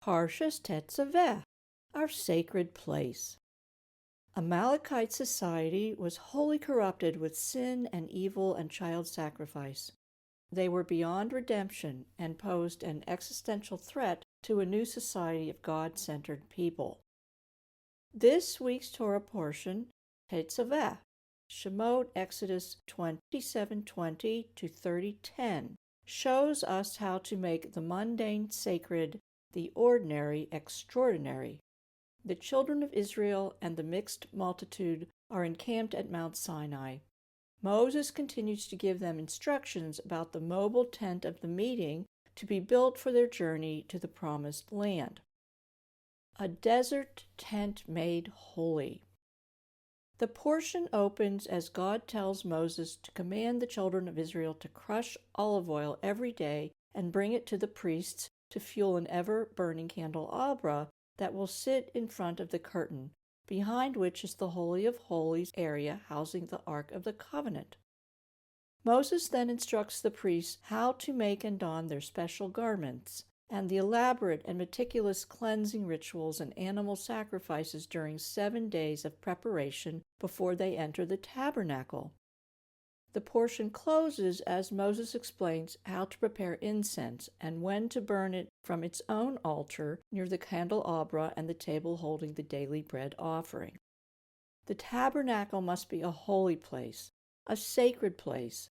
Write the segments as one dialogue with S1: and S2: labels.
S1: Parshas Tetzaveh, our sacred place. Amalekite society was wholly corrupted with sin and evil and child sacrifice. They were beyond redemption and posed an existential threat to a new society of God-centered people. This week's Torah portion, Tetzaveh, Shemot Exodus 27:20 to 30:10, shows us how to make the mundane sacred, the ordinary extraordinary. The children of Israel and the mixed multitude are encamped at Mount Sinai. Moses continues to give them instructions about the mobile tent of the meeting to be built for their journey to the promised land. A desert tent made holy. The portion opens as God tells Moses to command the children of Israel to crush olive oil every day and bring it to the priests to fuel an ever-burning candelabra that will sit in front of the curtain, behind which is the Holy of Holies area housing the Ark of the Covenant. Moses then instructs the priests how to make and don their special garments, and the elaborate and meticulous cleansing rituals and animal sacrifices during 7 days of preparation before they enter the tabernacle. The portion closes as Moses explains how to prepare incense and when to burn it from its own altar near the candelabra and the table holding the daily bread offering. The tabernacle must be a holy place, a sacred place,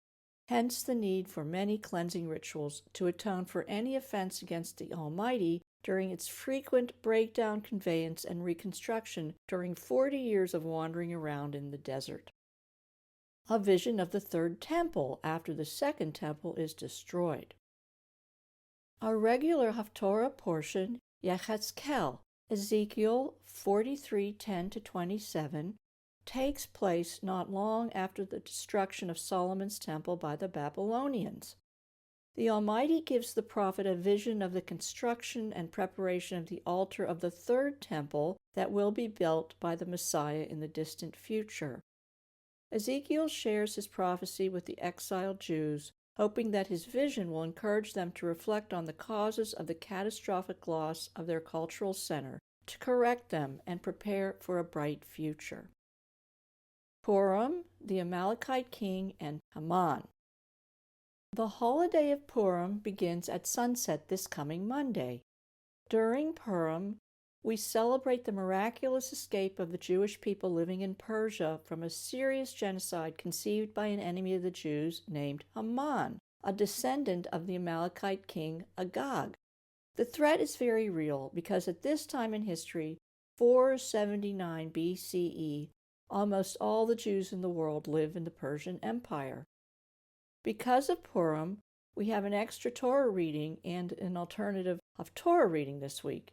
S1: hence the need for many cleansing rituals to atone for any offense against the Almighty during its frequent breakdown, conveyance, and reconstruction during 40 years of wandering around in the desert. A vision of the third temple after the second temple is destroyed. Our regular Haftorah portion, Yechezkel, Ezekiel 43:10-27, takes place not long after the destruction of Solomon's temple by the Babylonians. The Almighty gives the prophet a vision of the construction and preparation of the altar of the third temple that will be built by the Messiah in the distant future. Ezekiel shares his prophecy with the exiled Jews, hoping that his vision will encourage them to reflect on the causes of the catastrophic loss of their cultural center, to correct them and prepare for a bright future. Purim, the Amalekite king, and Haman. The holiday of Purim begins at sunset this coming Monday. During Purim, we celebrate the miraculous escape of the Jewish people living in Persia from a serious genocide conceived by an enemy of the Jews named Haman, a descendant of the Amalekite king Agag. The threat is very real because at this time in history, 479 BCE, almost all the Jews in the world live in the Persian Empire. Because of Purim, we have an extra Torah reading and an alternative Haftorah reading this week.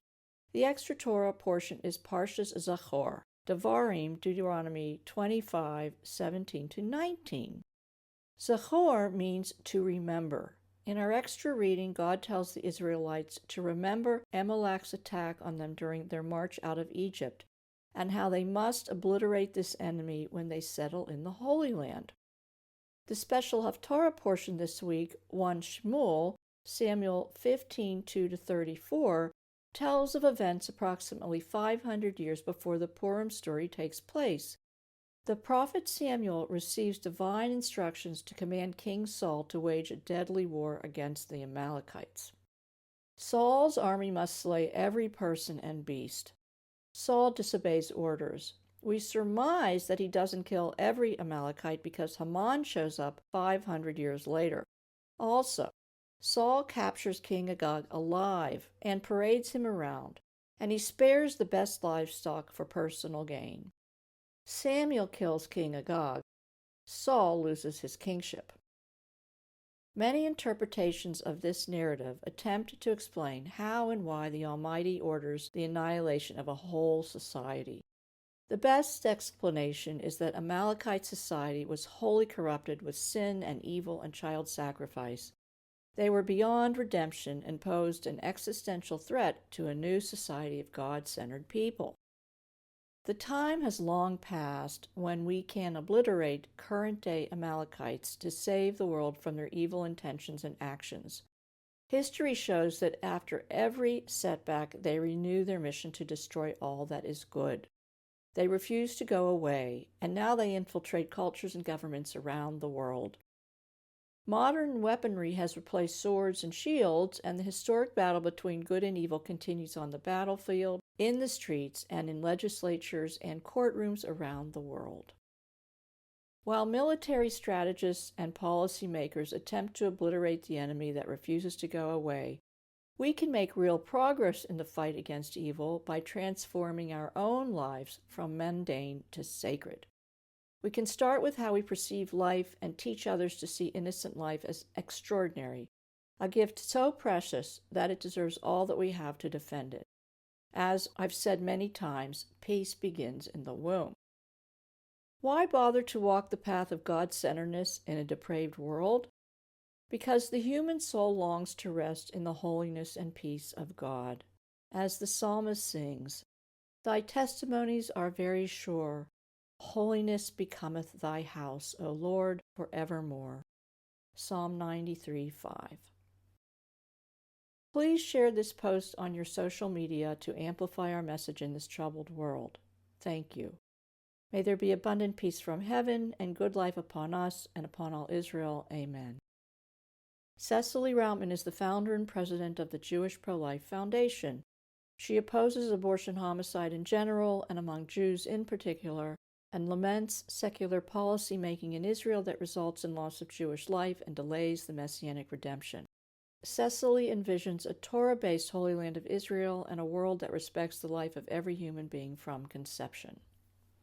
S1: The extra Torah portion is Parshas Zachor, Devarim, Deuteronomy 25:17-19. Zachor means to remember. In our extra reading, God tells the Israelites to remember Amalek's attack on them during their march out of Egypt, and how they must obliterate this enemy when they settle in the Holy Land. The special Haftorah portion this week, 1 Shmuel, Samuel 15:2-34, tells of events approximately 500 years before the Purim story takes place. The prophet Samuel receives divine instructions to command King Saul to wage a deadly war against the Amalekites. Saul's army must slay every person and beast. Saul disobeys orders. We surmise that he doesn't kill every Amalekite because Haman shows up 500 years later. Also, Saul captures King Agag alive and parades him around, and he spares the best livestock for personal gain. Samuel kills King Agag. Saul loses his kingship. Many interpretations of this narrative attempt to explain how and why the Almighty orders the annihilation of a whole society. The best explanation is that Amalekite society was wholly corrupted with sin and evil and child sacrifice. They were beyond redemption and posed an existential threat to a new society of God-centered people. The time has long passed when we can obliterate current-day Amalekites to save the world from their evil intentions and actions. History shows that after every setback, they renew their mission to destroy all that is good. They refuse to go away, and now they infiltrate cultures and governments around the world. Modern weaponry has replaced swords and shields, and the historic battle between good and evil continues on the battlefield, in the streets, and in legislatures and courtrooms around the world. While military strategists and policymakers attempt to obliterate the enemy that refuses to go away, we can make real progress in the fight against evil by transforming our own lives from mundane to sacred. We can start with how we perceive life and teach others to see innocent life as extraordinary, a gift so precious that it deserves all that we have to defend it. As I've said many times, peace begins in the womb. Why bother to walk the path of God-centeredness in a depraved world? Because the human soul longs to rest in the holiness and peace of God. As the psalmist sings, "Thy testimonies are very sure. Holiness becometh thy house, O Lord, forevermore." Psalm 93:5. Please share this post on your social media to amplify our message in this troubled world. Thank you. May there be abundant peace from heaven and good life upon us and upon all Israel. Amen. Cecily Routman is the founder and president of the Jewish Pro-Life Foundation. She opposes abortion homicide in general and among Jews in particular, and laments secular policy making in Israel that results in loss of Jewish life and delays the Messianic redemption. Cecily envisions a Torah-based Holy Land of Israel and a world that respects the life of every human being from conception.